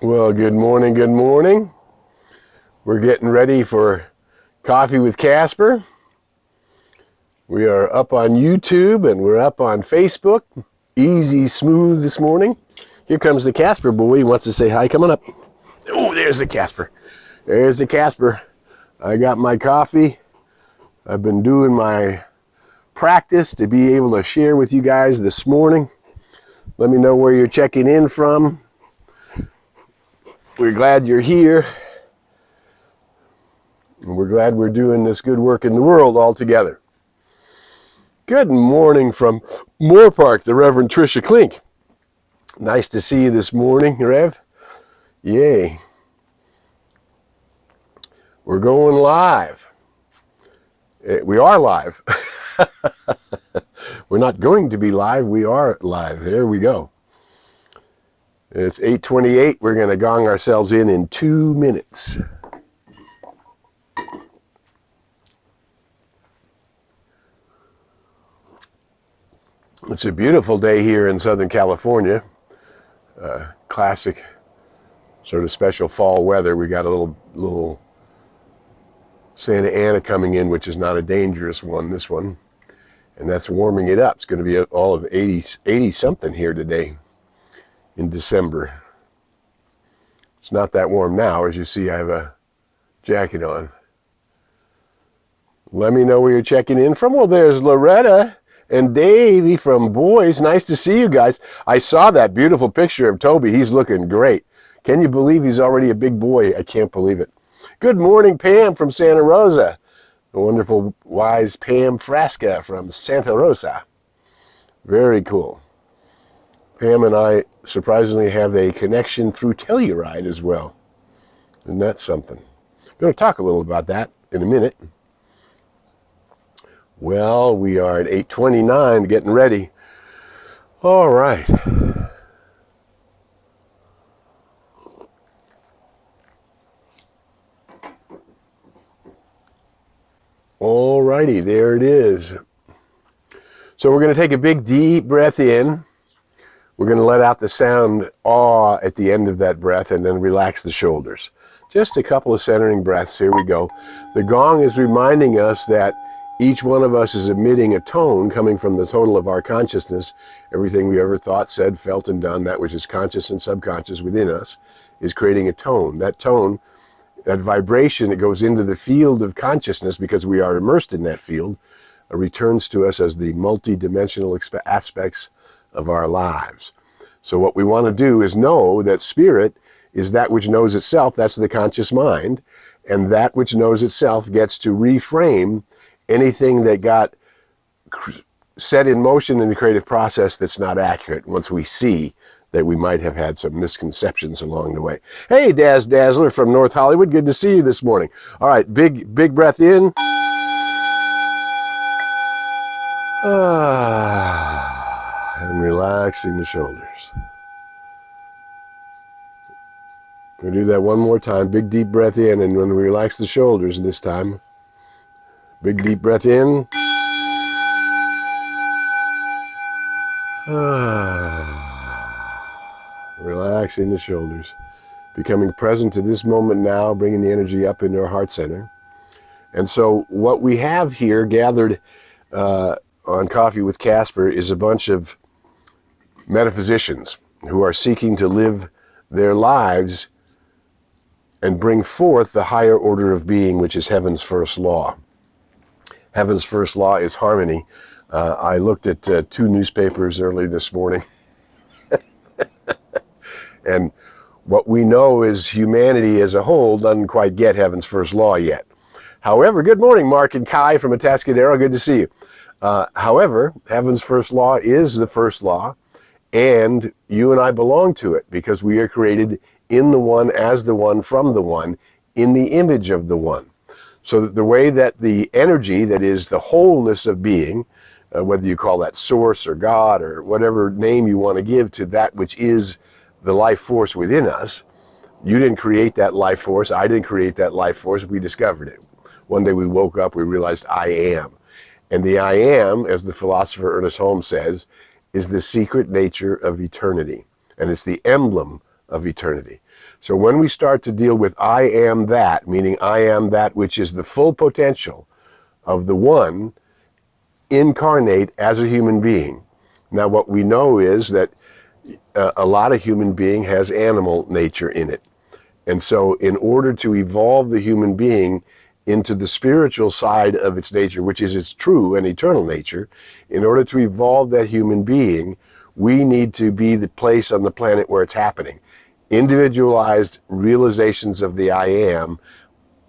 Well, good morning, good morning. We're getting ready for Coffee with Casper. We are up on YouTube and we're up on Facebook. Easy, smooth this morning. Here comes the Casper boy. He wants to say hi. Come on up. Oh, there's the Casper. There's the Casper. I got my coffee. I've been doing my practice to be able to share with you guys this morning. Let me know where you're checking in from. We're glad you're here. And we're glad we're doing this good work in the world all together. Good morning from Moore Park, the Reverend Tricia Klink. Nice to see you this morning, Rev. Yay. We're going live. We are live. We're not going to be live. We are live. There we go. It's 8:28. We're going to gong ourselves in 2 minutes. It's a beautiful day here in Southern California. Classic sort of special fall weather. We got a little Santa Ana coming in, which is not a dangerous one, this one. And that's warming it up. It's going to be all of 80 something here today in December. It's not that warm now. As you see, I have a jacket on. Let me know where you're checking in from. Well, there's Loretta and Davey from Boys. Nice to see you guys. I saw that beautiful picture of Toby. He's looking great. Can you believe he's already a big boy? I can't believe it. Good morning, Pam from Santa Rosa. The wonderful, wise Pam Frasca from Santa Rosa. Very cool. Pam and I surprisingly have a connection through Telluride as well. And that's something. I'm going to talk a little about that in a minute. Well, we are at 8:29, getting ready. All right. All righty, there it is. So we're going to take a big, deep breath in. We're going to let out the sound awe at the end of that breath and then relax the shoulders. Just a couple of centering breaths. Here we go. The gong is reminding us that each one of us is emitting a tone coming from the total of our consciousness. Everything we ever thought, said, felt, and done, that which is conscious and subconscious within us, is creating a tone. That tone, that vibration that goes into the field of consciousness because we are immersed in that field, returns to us as the multi-dimensional aspects of our lives. So what we want to do is know that spirit is that which knows itself. That's the conscious mind. And that which knows itself gets to reframe anything that got set in motion in the creative process that's not accurate once we see that we might have had some misconceptions along the way. Hey, Daz Dazzler from North Hollywood. Good to see you this morning. All right, big breath in. And relaxing the shoulders. We'll do that one more time. Big deep breath in, and when we relax the shoulders this time, big deep breath in. Relaxing the shoulders. Becoming present to this moment now, bringing the energy up into our heart center. And so what we have here gathered on Coffee with Casper is a bunch of metaphysicians who are seeking to live their lives and bring forth the higher order of being, which is heaven's first law. Heaven's first law is harmony. I looked at 2 newspapers early this morning. And what we know is humanity as a whole doesn't quite get heaven's first law yet. However, good morning, Mark and Kai from Atascadero. Good to see you. However, heaven's first law is the first law, and you and I belong to it because we are created in the one, as the one, from the one, in the image of the one. So that the way that the energy that is the wholeness of being, whether you call that source or God or whatever name you want to give to that which is the life force within us, you didn't create that life force, I didn't create that life force, we discovered it. one day we woke up, we realized I am. And the I am, as the philosopher Ernest Holmes says, is the secret nature of eternity. And it's the emblem of eternity. So when we start to deal with I am that, meaning I am that which is the full potential of the one incarnate as a human being. Now what we know is that a lot of human being has animal nature in it. And so in order to evolve the human being into the spiritual side of its nature, which is its true and eternal nature, in order to evolve that human being, we need to be the place on the planet where it's happening. Individualized realizations of the I am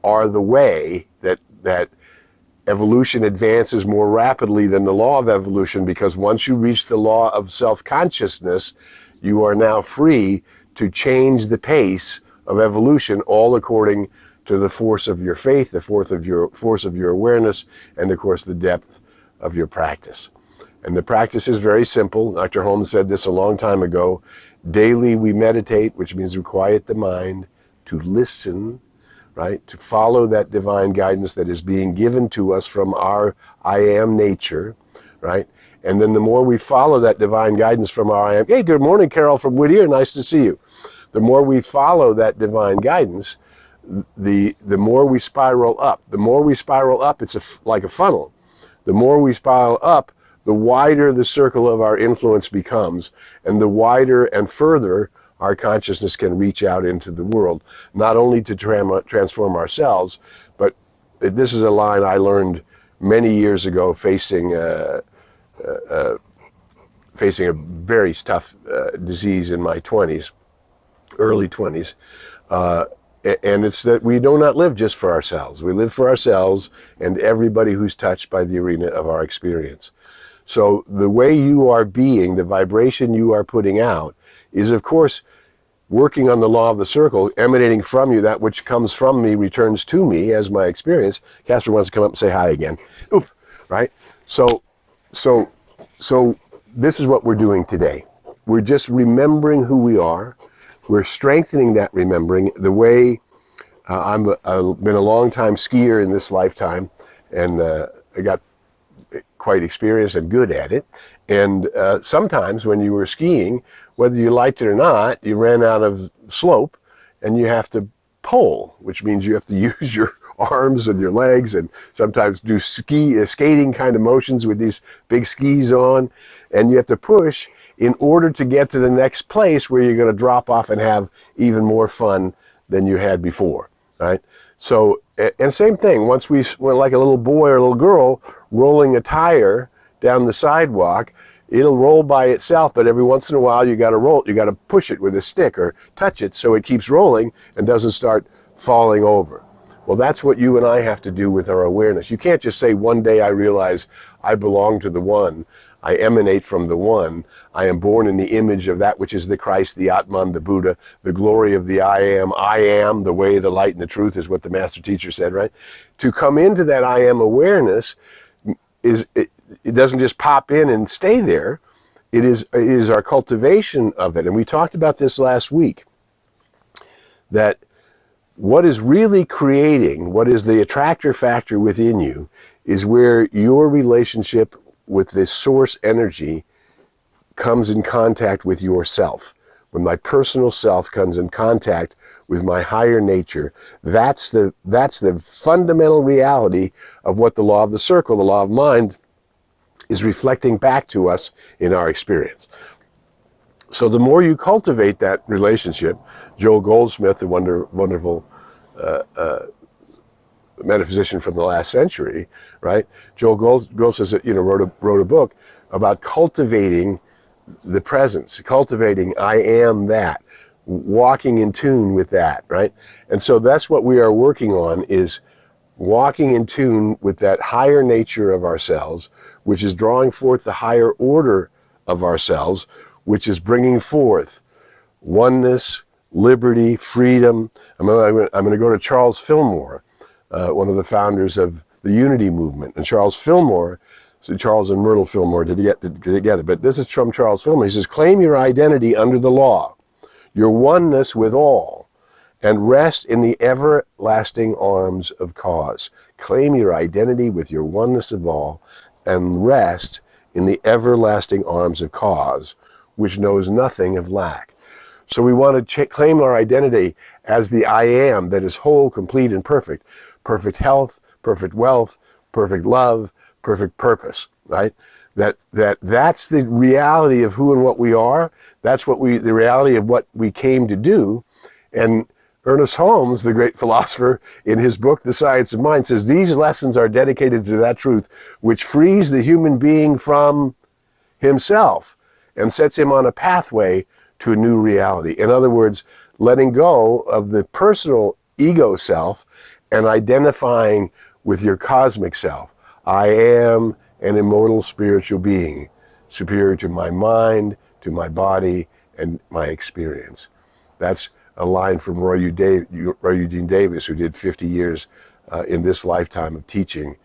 are the way that evolution advances more rapidly than the law of evolution, because once you reach the law of self-consciousness, you are now free to change the pace of evolution, all according to the force of your faith, the force of your awareness, and of course the depth of your practice. And the practice is very simple. Dr. Holmes said this a long time ago. Daily we meditate, which means we quiet the mind, to listen, right? To follow that divine guidance that is being given to us from our I am nature, right? And then the more we follow that divine guidance from our I am, hey, good morning, Carol from Whittier, nice to see you. The more we follow that divine guidance, the more we spiral up. The more we spiral up, it's like a funnel. The more we spiral up, the wider the circle of our influence becomes, and the wider and further our consciousness can reach out into the world, not only to transform ourselves, but this is a line I learned many years ago facing a very tough disease in my 20s, early 20s, and it's that we do not live just for ourselves. We live for ourselves and everybody who's touched by the arena of our experience. So the way you are being, the vibration you are putting out, is of course working on the law of the circle, emanating from you. That which comes from me returns to me as my experience. Casper wants to come up and say hi again. Oop, right? So this is what we're doing today. We're just remembering who we are. We're strengthening that remembering. The way I've been a long time skier in this lifetime, and I got quite experienced and good at it. And sometimes when you were skiing, whether you liked it or not, you ran out of slope and you have to pole, which means you have to use your arms and your legs and sometimes do skating kind of motions with these big skis on, and you have to push in order to get to the next place where you're going to drop off and have even more fun than you had before, right? So, and same thing, once we were like a little boy or a little girl rolling a tire down the sidewalk, it'll roll by itself, but every once in a while you got to push it with a stick or touch it so it keeps rolling and doesn't start falling over. Well, that's what you and I have to do with our awareness. You can't just say, one day I realize I belong to the one, I emanate from the one, I am born in the image of that which is the Christ, the Atman, the Buddha, the glory of the I am, the way, the light, and the truth is what the master teacher said, right? To come into that I am awareness, it doesn't just pop in and stay there. It is our cultivation of it. And we talked about this last week, that what is really creating, what is the attractor factor within you, is where your relationship with this source energy comes in contact with yourself. When my personal self comes in contact with my higher nature, that's the fundamental reality of what the law of the circle, the law of mind, is reflecting back to us in our experience. So the more you cultivate that relationship, Joel Goldsmith, the wonderful metaphysician from the last century, right? Joel Goldsmith, wrote a book about cultivating the presence, cultivating I am that, walking in tune with that, right? And so that's what we are working on, is walking in tune with that higher nature of ourselves, which is drawing forth the higher order of ourselves, which is bringing forth oneness, liberty, freedom. I'm going to go to Charles Fillmore, one of the founders of the Unity movement. And Charles Fillmore, so Charles and Myrtle Fillmore did get together, but this is from Charles Fillmore. He says, claim your identity under the law, your oneness with all, and rest in the everlasting arms of cause. Claim your identity with your oneness of all, and rest in the everlasting arms of cause, which knows nothing of lack. So we want to claim our identity as the I am that is whole, complete, and perfect. Perfect health, perfect wealth, perfect love, perfect purpose, right? That's the reality of who and what we are. That's the reality of what we came to do. And Ernest Holmes, the great philosopher, in his book, The Science of Mind, says these lessons are dedicated to that truth which frees the human being from himself and sets him on a pathway to a new reality. In other words, letting go of the personal ego self and identifying with your cosmic self. I am an immortal spiritual being, superior to my mind, to my body, and my experience. That's a line from Roy Eugene Davis, who did 50 years in this lifetime of teaching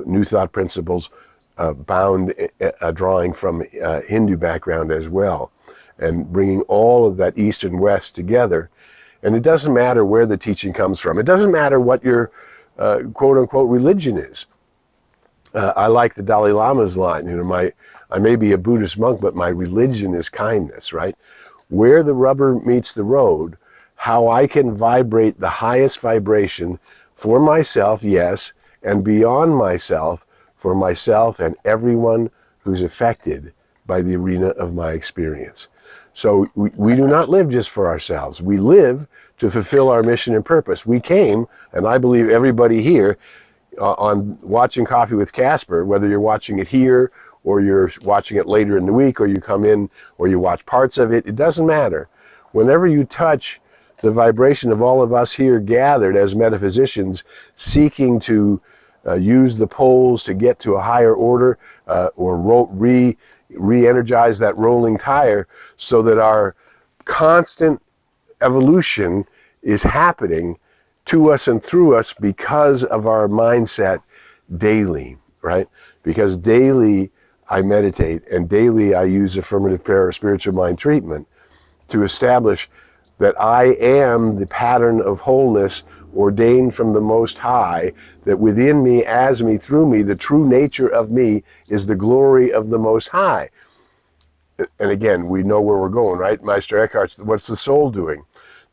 New Thought principles, drawing from a Hindu background as well, and bringing all of that East and West together. And it doesn't matter where the teaching comes from. It doesn't matter what your quote-unquote religion is. I like the Dalai Lama's line, I may be a Buddhist monk, but my religion is kindness, right? Where the rubber meets the road, how I can vibrate the highest vibration for myself, yes, and beyond myself, for myself and everyone who's affected by the arena of my experience. So we do not live just for ourselves. We live to fulfill our mission and purpose. We came, and I believe everybody here, on Watching Coffee with Casper, whether you're watching it here or you're watching it later in the week or you come in or you watch parts of it, it doesn't matter. Whenever you touch the vibration of all of us here gathered as metaphysicians seeking to use the poles to get to a higher order or re-energize that rolling tire so that our constant evolution is happening to us and through us because of our mindset daily, right? Because daily I meditate and daily I use affirmative prayer or spiritual mind treatment to establish that I am the pattern of wholeness ordained from the Most High, that within me, as me, through me, the true nature of me is the glory of the Most High. And again, we know where we're going, right? Meister Eckhart, what's the soul doing?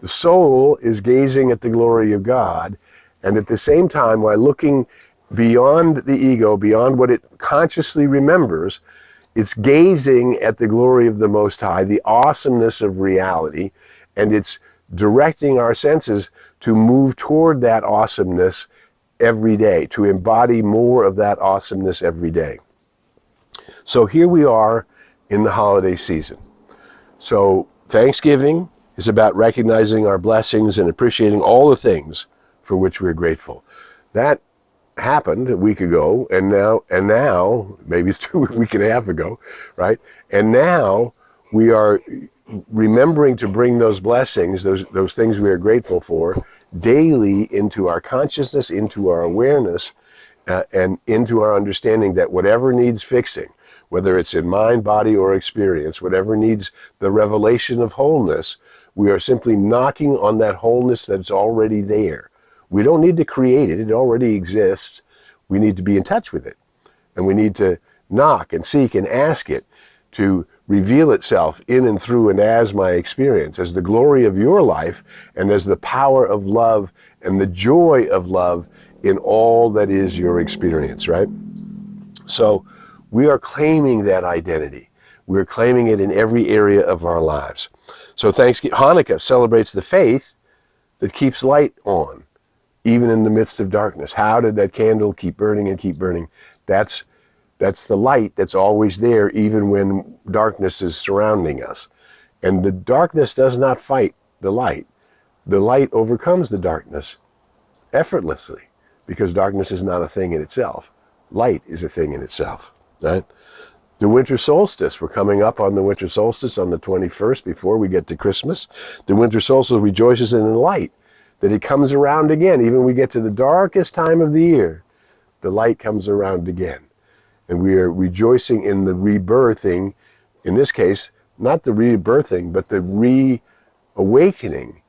The soul is gazing at the glory of God, and at the same time, while looking beyond the ego, beyond what it consciously remembers, it's gazing at the glory of the Most High, the awesomeness of reality, and it's directing our senses to move toward that awesomeness every day, to embody more of that awesomeness every day. So here we are in the holiday season. So Thanksgiving is about recognizing our blessings and appreciating all the things for which we're grateful. That happened a week ago, and now maybe it's a week and a half ago, right? And now we are remembering to bring those blessings, those things we are grateful for, daily into our consciousness, into our awareness, and into our understanding that whatever needs fixing, whether it's in mind, body, or experience, whatever needs the revelation of wholeness, we are simply knocking on that wholeness that's already there. We don't need to create it. It already exists. We need to be in touch with it. And we need to knock and seek and ask it to reveal itself in and through and as my experience, as the glory of your life, and as the power of love and the joy of love in all that is your experience, right? So we are claiming that identity. We're claiming it in every area of our lives. So Hanukkah celebrates the faith that keeps light on, even in the midst of darkness. How did that candle keep burning and keep burning? That's the light that's always there, even when darkness is surrounding us. And the darkness does not fight the light. The light overcomes the darkness effortlessly, because darkness is not a thing in itself. Light is a thing in itself, right? The winter solstice, we're coming up on the winter solstice on the 21st before we get to Christmas. The winter solstice rejoices in the light, that it comes around again. Even when we get to the darkest time of the year, the light comes around again. And we are rejoicing in the rebirthing, in this case, not the rebirthing, but the reawakening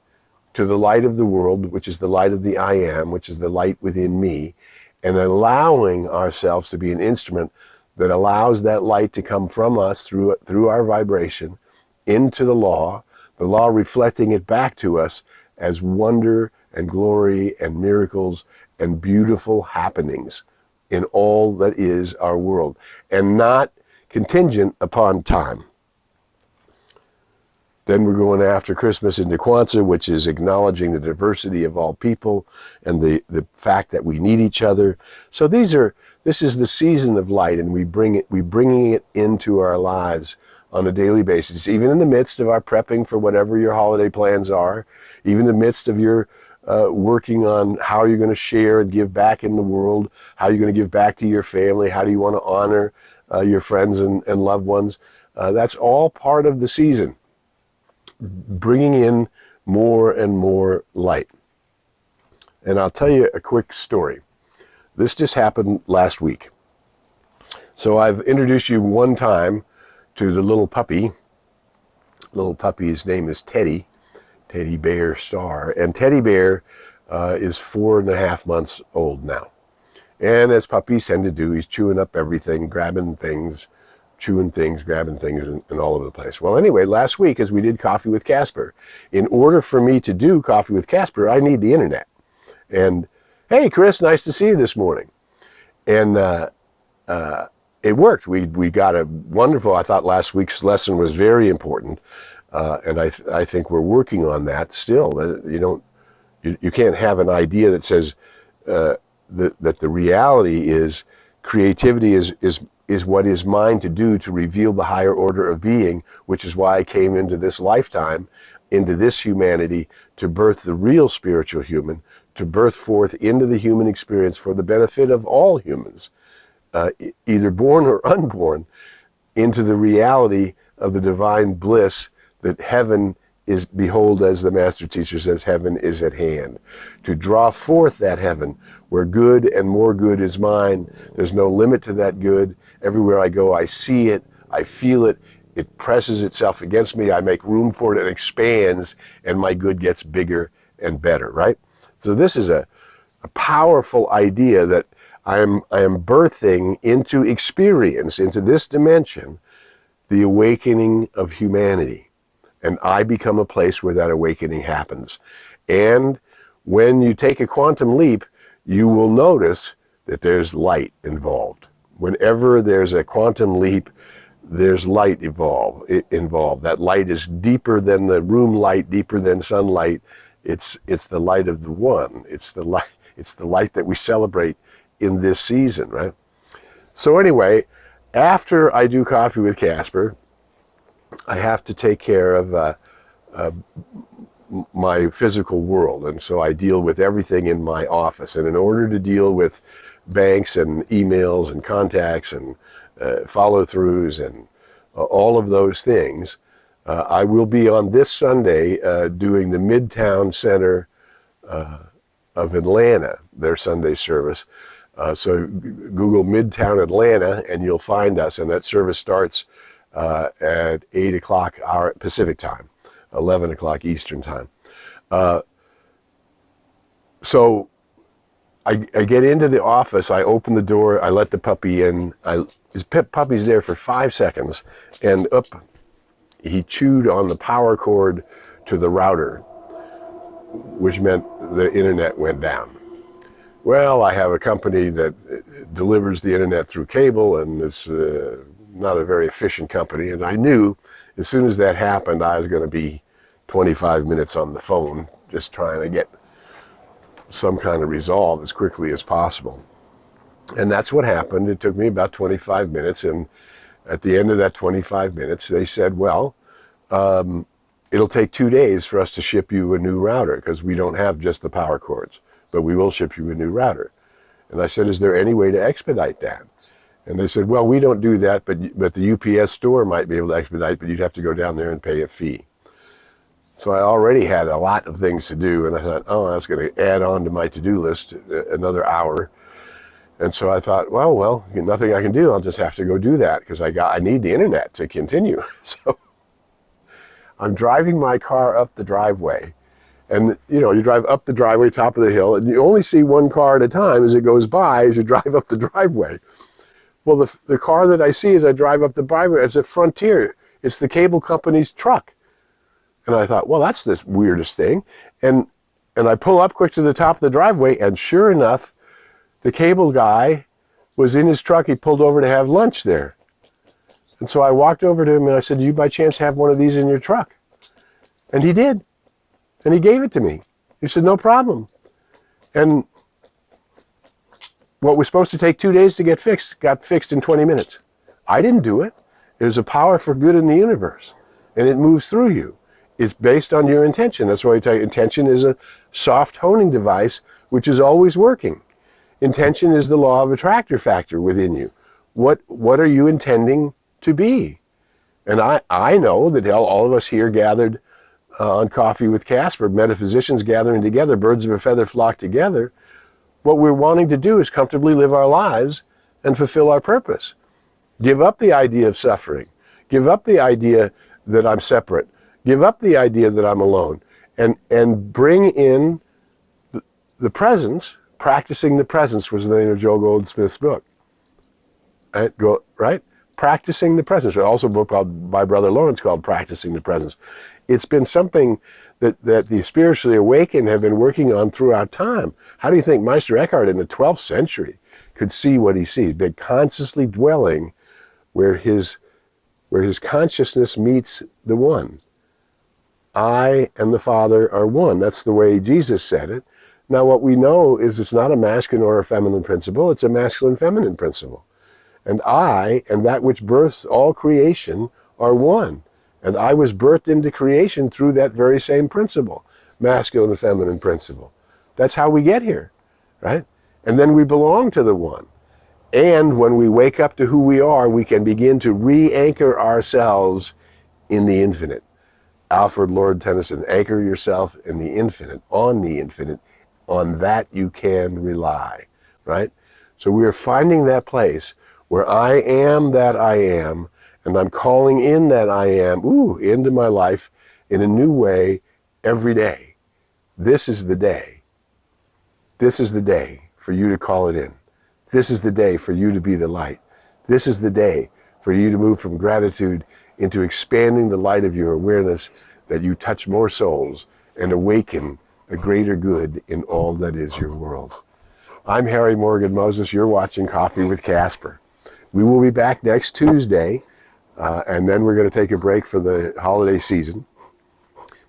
to the light of the world, which is the light of the I am, which is the light within me, and allowing ourselves to be an instrument that allows that light to come from us through our vibration into the law reflecting it back to us as wonder and glory and miracles and beautiful happenings in all that is our world, and not contingent upon time. Then we're going after Christmas into Kwanzaa, which is acknowledging the diversity of all people and the fact that we need each other. So this is the season of light, and we're bringing it into our lives on a daily basis, even in the midst of our prepping for whatever your holiday plans are, even in the midst of your working on how you're going to share and give back in the world, how you're going to give back to your family, how do you want to honor your friends and loved ones. That's all part of the season, bringing in more and more light. And I'll tell you a quick story. This just happened last week. So I've introduced you one time to the little puppy. Little puppy's name is Teddy Bear Star. And Teddy Bear is 4.5 months old now. And as puppies tend to do, he's chewing up everything, grabbing things, chewing things, grabbing things, and all over the place. Well, anyway, last week as we did Coffee with Casper, in order for me to do Coffee with Casper, I need the internet. And, hey, Chris, nice to see you this morning. And it worked. We got a wonderful, I thought last week's lesson was very important, and I think we're working on that still. You can't have an idea that says that the reality is creativity is what is mine to do to reveal the higher order of being, which is why I came into this lifetime, into this humanity, to birth the real spiritual human, to birth forth into the human experience for the benefit of all humans, either born or unborn, into the reality of the divine bliss that heaven is, behold, as the master teacher says, heaven is at hand. To draw forth that heaven where good and more good is mine. There's no limit to that good. Everywhere I go, I see it, I feel it, it presses itself against me, I make room for it, it expands, and my good gets bigger and better, right? So this is a powerful idea that I am birthing into experience, into this dimension, the awakening of humanity. And I become a place where that awakening happens. And when you take a quantum leap, you will notice that there's light involved. Whenever there's a quantum leap, there's light involved. That light is deeper than the room light, deeper than sunlight. It's the light of the one. It's the light that we celebrate in this season, right? So anyway, after I do Coffee with Casper, I have to take care of my physical world, and so I deal with everything in my office. And in order to deal with banks and emails and contacts and follow-throughs and all of those things, I will be on this Sunday doing the Midtown Center of Atlanta, their Sunday service. So Google Midtown Atlanta and you'll find us, and that service starts at 8 o'clock our Pacific time, 11 o'clock Eastern time. So I get into the office, I open the door, I let the puppy in. His puppy's there for 5 seconds, and he chewed on the power cord to the router, which meant the internet went down. Well, I have a company that delivers the internet through cable, and it's not a very efficient company, and I knew as soon as that happened I was going to be 25 minutes on the phone just trying to get some kind of resolve as quickly as possible. And that's what happened. It took me about 25 minutes, and at the end of that 25 minutes they said, well, it'll take 2 days for us to ship you a new router because we don't have just the power cords, but we will ship you a new router. And I said, is there any way to expedite that? And they said, well, we don't do that, but the UPS store might be able to expedite, but you'd have to go down there and pay a fee. So I already had a lot of things to do, and I thought, oh, I was going to add on to my to-do list another hour. And so I thought, well, nothing I can do. I'll just have to go do that because I need the internet to continue. So I'm driving my car up the driveway, And, you know, you drive up the driveway, top of the hill, and you only see one car at a time as it goes by as you drive up the driveway. Well, the car that I see as I drive up the driveway is a Frontier. It's the cable company's truck. And I thought, well, that's the weirdest thing. And I pull up quick to the top of the driveway, and sure enough, the cable guy was in his truck. He pulled over to have lunch there. And so I walked over to him and I said, do you by chance have one of these in your truck? And he did. And he gave it to me. He said, no problem. And what was supposed to take 2 days to get fixed got fixed in 20 minutes. I didn't do it. There's a power for good in the universe, and it moves through you. It's based on your intention. That's why I tell you, intention is a soft honing device which is always working. Intention is the law of attractor factor within you. What are you intending to be? And I know that all of us here gathered on Coffee with Casper, metaphysicians gathering together, birds of a feather flock together, what we're wanting to do is comfortably live our lives and fulfill our purpose. Give up the idea of suffering. Give up the idea that I'm separate. Give up the idea that I'm alone. And bring in the presence. Practicing the Presence was the name of Joe Goldsmith's book. Right? Practicing the Presence. There's also a book by Brother Lawrence called Practicing the Presence. It's been something that the spiritually awakened have been working on throughout time. How do you think Meister Eckhart in the 12th century could see what he sees? Been consciously dwelling where his consciousness meets the one. I and the Father are one. That's the way Jesus said it. Now what we know is it's not a masculine or a feminine principle. It's a masculine-feminine principle. And I and that which births all creation are one. And I was birthed into creation through that very same principle, masculine and feminine principle. That's how we get here, right? And then we belong to the one. And when we wake up to who we are, we can begin to re-anchor ourselves in the infinite. Alfred Lord Tennyson, anchor yourself in the infinite. On that you can rely, right? So we are finding that place where I am that I am, and I'm calling in that I am, into my life in a new way every day. This is the day. This is the day for you to call it in. This is the day for you to be the light. This is the day for you to move from gratitude into expanding the light of your awareness that you touch more souls and awaken a greater good in all that is your world. I'm Harry Morgan Moses. You're watching Coffee with Casper. We will be back next Tuesday. And then we're going to take a break for the holiday season.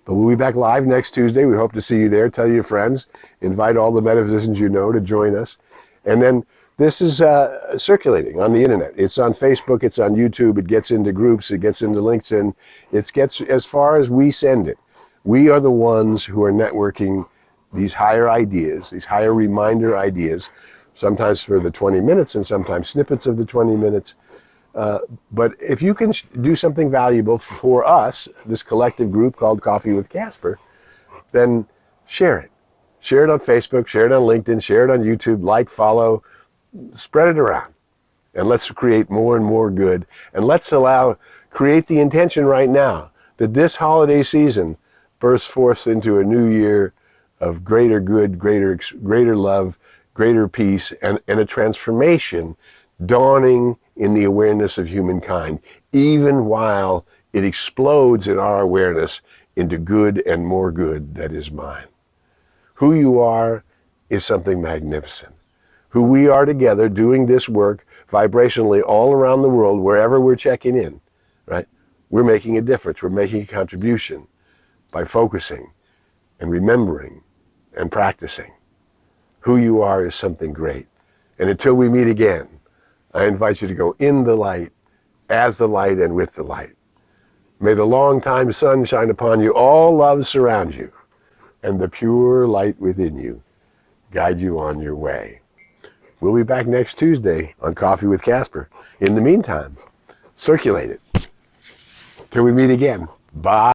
But we'll be back live next Tuesday. We hope to see you there. Tell your friends. Invite all the metaphysicians you know to join us. And then this is circulating on the internet. It's on Facebook. It's on YouTube. It gets into groups. It gets into LinkedIn. It gets as far as we send it. We are the ones who are networking these higher ideas, these higher reminder ideas, sometimes for the 20 minutes and sometimes snippets of the 20 minutes. But if you can do something valuable for us, this collective group called Coffee with Casper, then share it. Share it on Facebook, share it on LinkedIn, share it on YouTube, like, follow, spread it around. And let's create more and more good. And let's create the intention right now that this holiday season bursts forth into a new year of greater good, greater love, greater peace, and a transformation dawning in the awareness of humankind, even while it explodes in our awareness into good and more good that is mine. Who you are is something magnificent. Who we are together doing this work vibrationally all around the world, wherever we're checking in, right? We're making a difference. We're making a contribution by focusing and remembering and practicing. Who you are is something great. And until we meet again, I invite you to go in the light, as the light, and with the light. May the long-time sun shine upon you, all love surround you, and the pure light within you guide you on your way. We'll be back next Tuesday on Coffee with Casper. In the meantime, circulate it. Till we meet again. Bye.